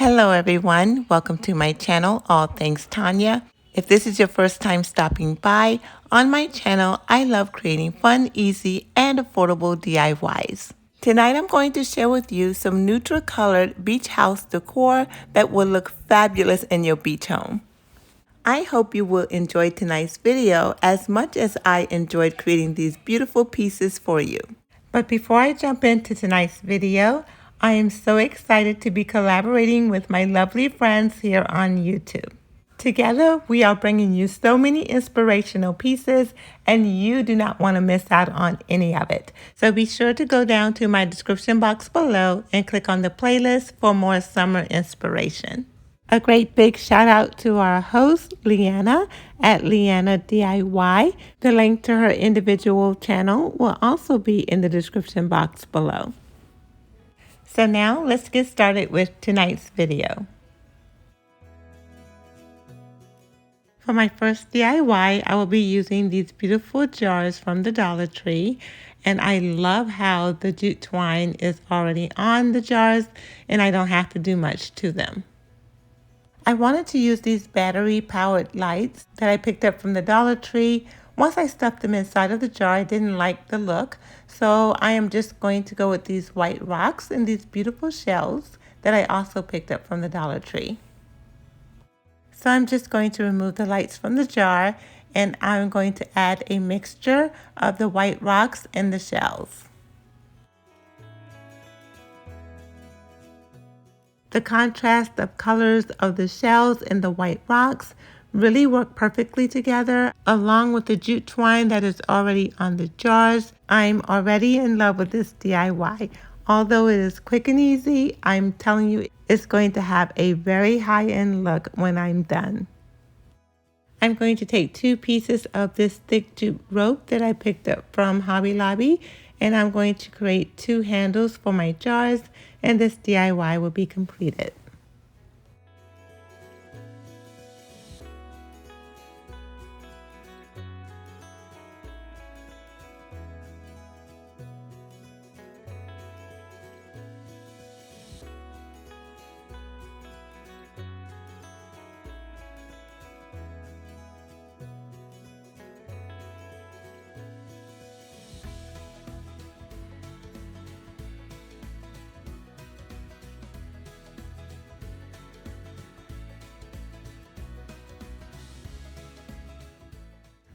Hello everyone, welcome to my channel, All Things Tonya. If this is your first time stopping by, on my channel, I love creating fun, easy, and affordable DIYs. Tonight I'm going to share with you some neutral colored beach house decor that will look fabulous in your beach home. I hope you will enjoy tonight's video as much as I enjoyed creating these beautiful pieces for you. But before I jump into tonight's video, I am so excited to be collaborating with my lovely friends here on YouTube. Together, we are bringing you so many inspirational pieces, and you do not want to miss out on any of it. So be sure to go down to my description box below and click on the playlist for more summer inspiration. A great big shout out to our host, Liyana at Liyanadiy. The link to her individual channel will also be in the description box below. So now let's get started with tonight's video. For my first DIY, I will be using these beautiful jars from the Dollar Tree. And I love how the jute twine is already on the jars and I don't have to do much to them. I wanted to use these battery-powered lights that I picked up from the Dollar Tree. Once I stuffed them inside of the jar, I didn't like the look, so I am just going to go with these white rocks and these beautiful shells that I also picked up from the Dollar Tree. So I'm just going to remove the lights from the jar, and I'm going to add a mixture of the white rocks and the shells. The contrast of colors of the shells and the white rocks really work perfectly together, along with the jute twine that is already on the jars. I'm already in love with this DIY. Although it is quick and easy, I'm telling you it's going to have a very high-end look when I'm done. I'm going to take 2 pieces of this thick jute rope that I picked up from Hobby Lobby, and I'm going to create 2 handles for my jars, and this DIY will be completed.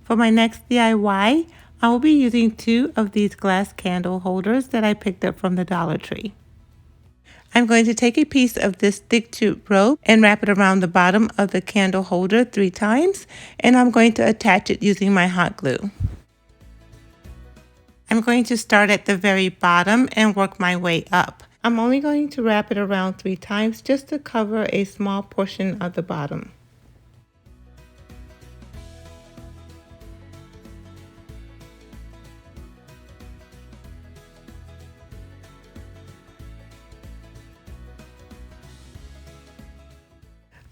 For my next DIY, I will be using 2 of these glass candle holders that I picked up from the Dollar Tree. I'm going to take a piece of this thick jute rope and wrap it around the bottom of the candle holder 3 times, and I'm going to attach it using my hot glue. I'm going to start at the very bottom and work my way up. I'm only going to wrap it around 3 times just to cover a small portion of the bottom.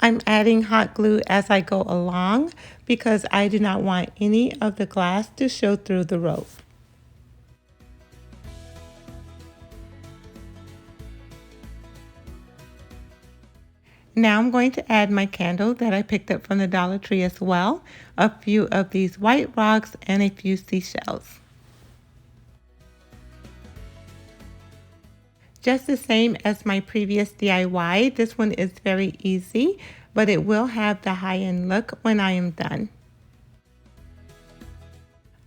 I'm adding hot glue as I go along because I do not want any of the glass to show through the rope. Now I'm going to add my candle that I picked up from the Dollar Tree as well, a few of these white rocks and a few seashells. Just the same as my previous DIY, this one is very easy, but it will have the high-end look when I am done.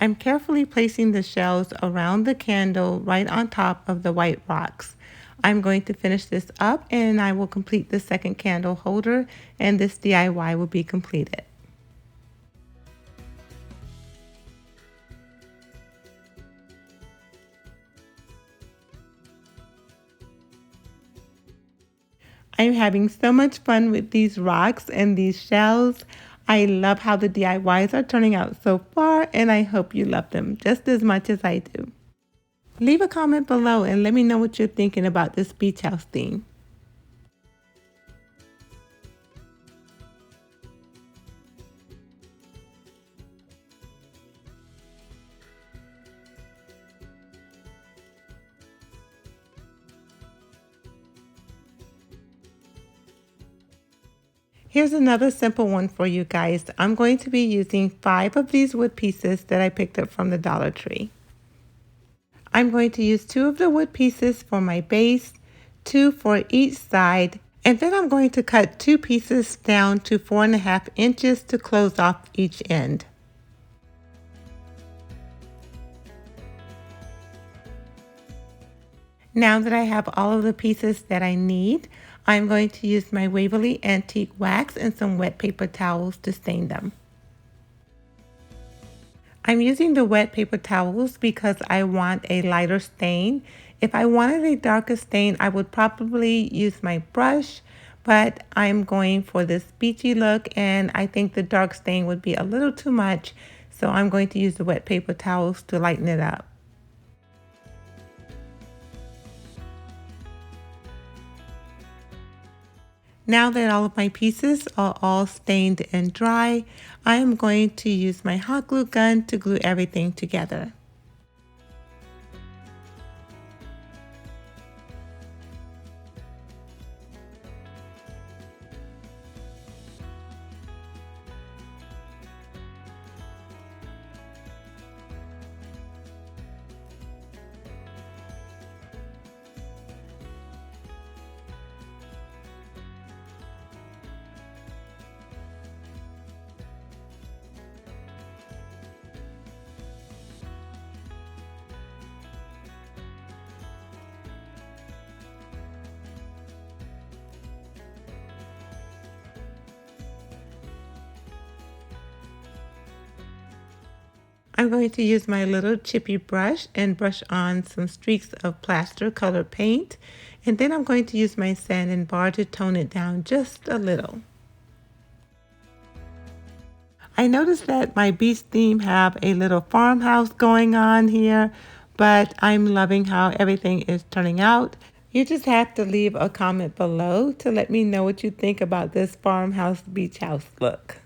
I'm carefully placing the shells around the candle right on top of the white rocks. I'm going to finish this up and I will complete the second candle holder and this DIY will be completed. I'm having so much fun with these rocks and these shells. I love how the DIYs are turning out so far, and I hope you love them just as much as I do. Leave a comment below and let me know what you're thinking about this beach house theme. Here's another simple one for you guys. I'm going to be using 5 of these wood pieces that I picked up from the Dollar Tree. I'm going to use 2 of the wood pieces for my base, 2 for each side, and then I'm going to cut 2 pieces down to 4.5 inches to close off each end. Now that I have all of the pieces that I need, I'm going to use my Waverly antique wax and some wet paper towels to stain them. I'm using the wet paper towels because I want a lighter stain. If I wanted a darker stain, I would probably use my brush, but I'm going for this beachy look and I think the dark stain would be a little too much, so I'm going to use the wet paper towels to lighten it up. Now that all of my pieces are all stained and dry, I am going to use my hot glue gun to glue everything together. I'm going to use my little chippy brush and brush on some streaks of plaster colored paint, and then I'm going to use my sand and bar to tone it down just a little. I noticed that my beach theme have a little farmhouse going on here, but I'm loving how everything is turning out. You just have to leave a comment below to let me know what you think about this farmhouse beach house look.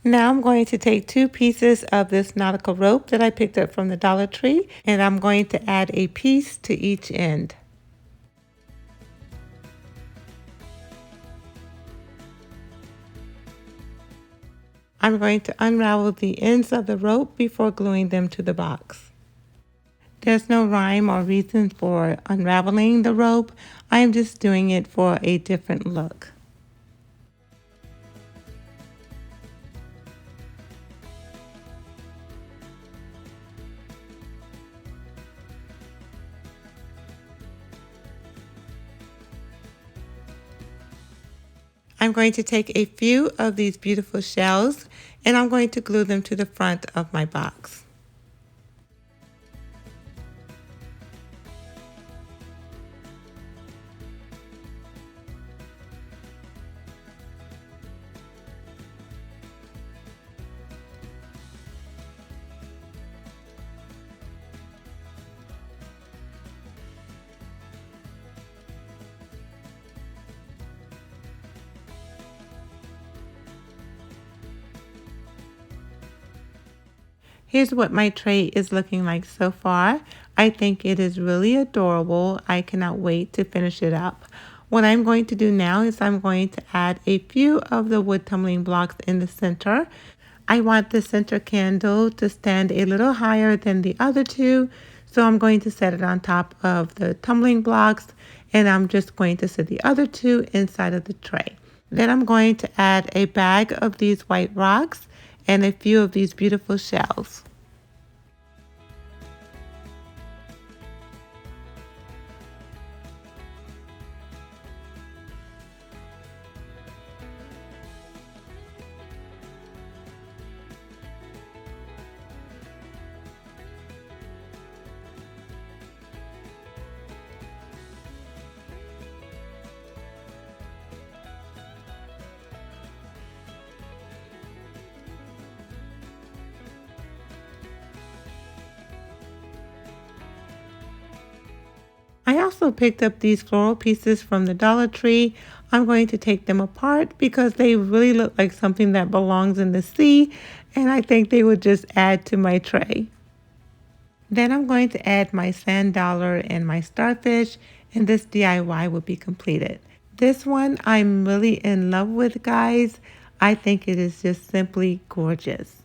Now I'm going to take 2 pieces of this nautical rope that I picked up from the Dollar Tree, and I'm going to add a piece to each end. I'm going to unravel the ends of the rope before gluing them to the box. There's no rhyme or reason for unraveling the rope. I am just doing it for a different look. I'm going to take a few of these beautiful shells and I'm going to glue them to the front of my box. Here's what my tray is looking like so far. I think it is really adorable. I cannot wait to finish it up. What I'm going to do now is I'm going to add a few of the wood tumbling blocks in the center. I want the center candle to stand a little higher than the other two, so I'm going to set it on top of the tumbling blocks, and I'm just going to set the other two inside of the tray. Then I'm going to add a bag of these white rocks and a few of these beautiful shells. I also picked up these floral pieces from the Dollar Tree. I'm going to take them apart because they really look like something that belongs in the sea, and I think they would just add to my tray. Then I'm going to add my sand dollar and my starfish, and this DIY will be completed. This one I'm really in love with, guys. I think it is just simply gorgeous.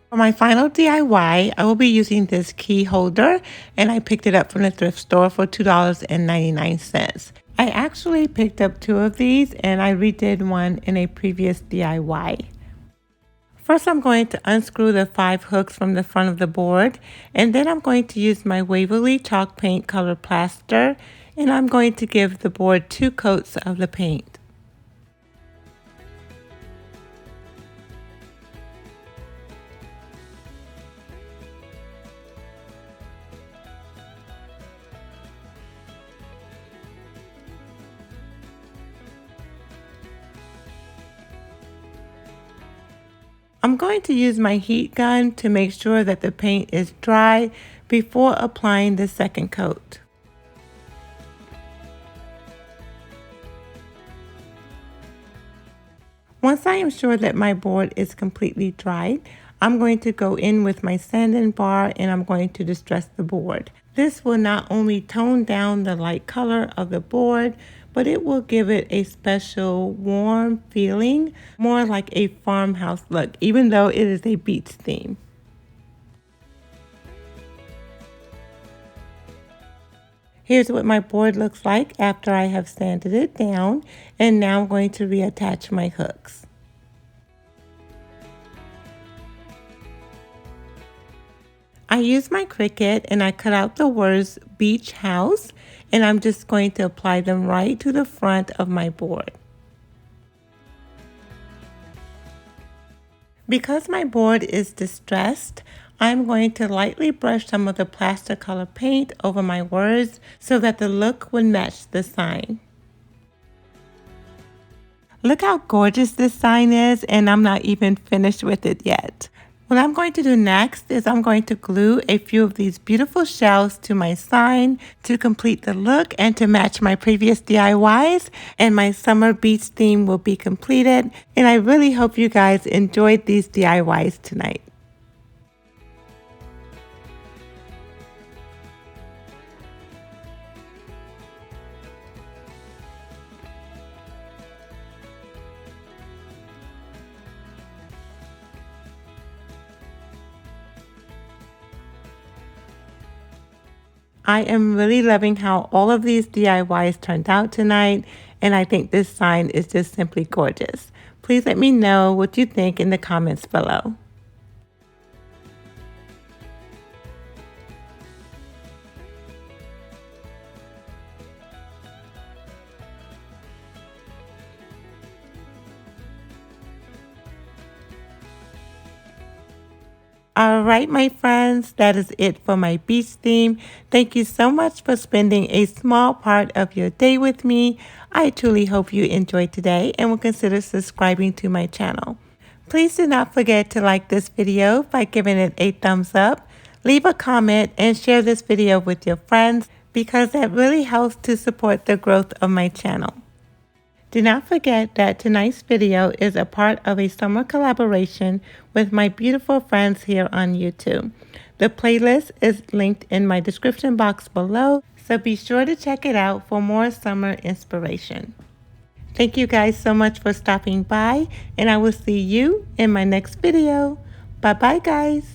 For my final DIY, I will be using this key holder, and I picked it up from the thrift store for $2.99. I actually picked up two of these, and I redid one in a previous DIY. First, I'm going to unscrew the 5 hooks from the front of the board, and then I'm going to use my Waverly chalk paint color plaster, and I'm going to give the board 2 coats of the paint. I'm going to use my heat gun to make sure that the paint is dry before applying the second coat. Once I am sure that my board is completely dried, I'm going to go in with my sanding bar and I'm going to distress the board. This will not only tone down the light color of the board, but it will give it a special warm feeling, more like a farmhouse look, even though it is a beach theme. Here's what my board looks like after I have sanded it down, and now I'm going to reattach my hooks. I use my Cricut and I cut out the words beach house, and I'm just going to apply them right to the front of my board. Because my board is distressed, I'm going to lightly brush some of the plaster color paint over my words so that the look would match the sign. Look how gorgeous this sign is, and I'm not even finished with it yet. What I'm going to do next is I'm going to glue a few of these beautiful shells to my sign to complete the look and to match my previous DIYs, and my summer beach theme will be completed, and I really hope you guys enjoyed these DIYs tonight. I am really loving how all of these DIYs turned out tonight, and I think this sign is just simply gorgeous. Please let me know what you think in the comments below. All right, my friends, that is it for my beach theme. Thank you so much for spending a small part of your day with me. I truly hope you enjoyed today and will consider subscribing to my channel. Please do not forget to like this video by giving it a thumbs up, leave a comment, and share this video with your friends because that really helps to support the growth of my channel. Do not forget that tonight's video is a part of a summer collaboration with my beautiful friends here on YouTube. The playlist is linked in my description box below, so be sure to check it out for more summer inspiration. Thank you guys so much for stopping by, and I will see you in my next video. Bye-bye, guys.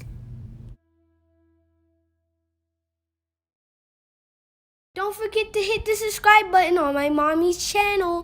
Don't forget to hit the subscribe button on my mommy's channel.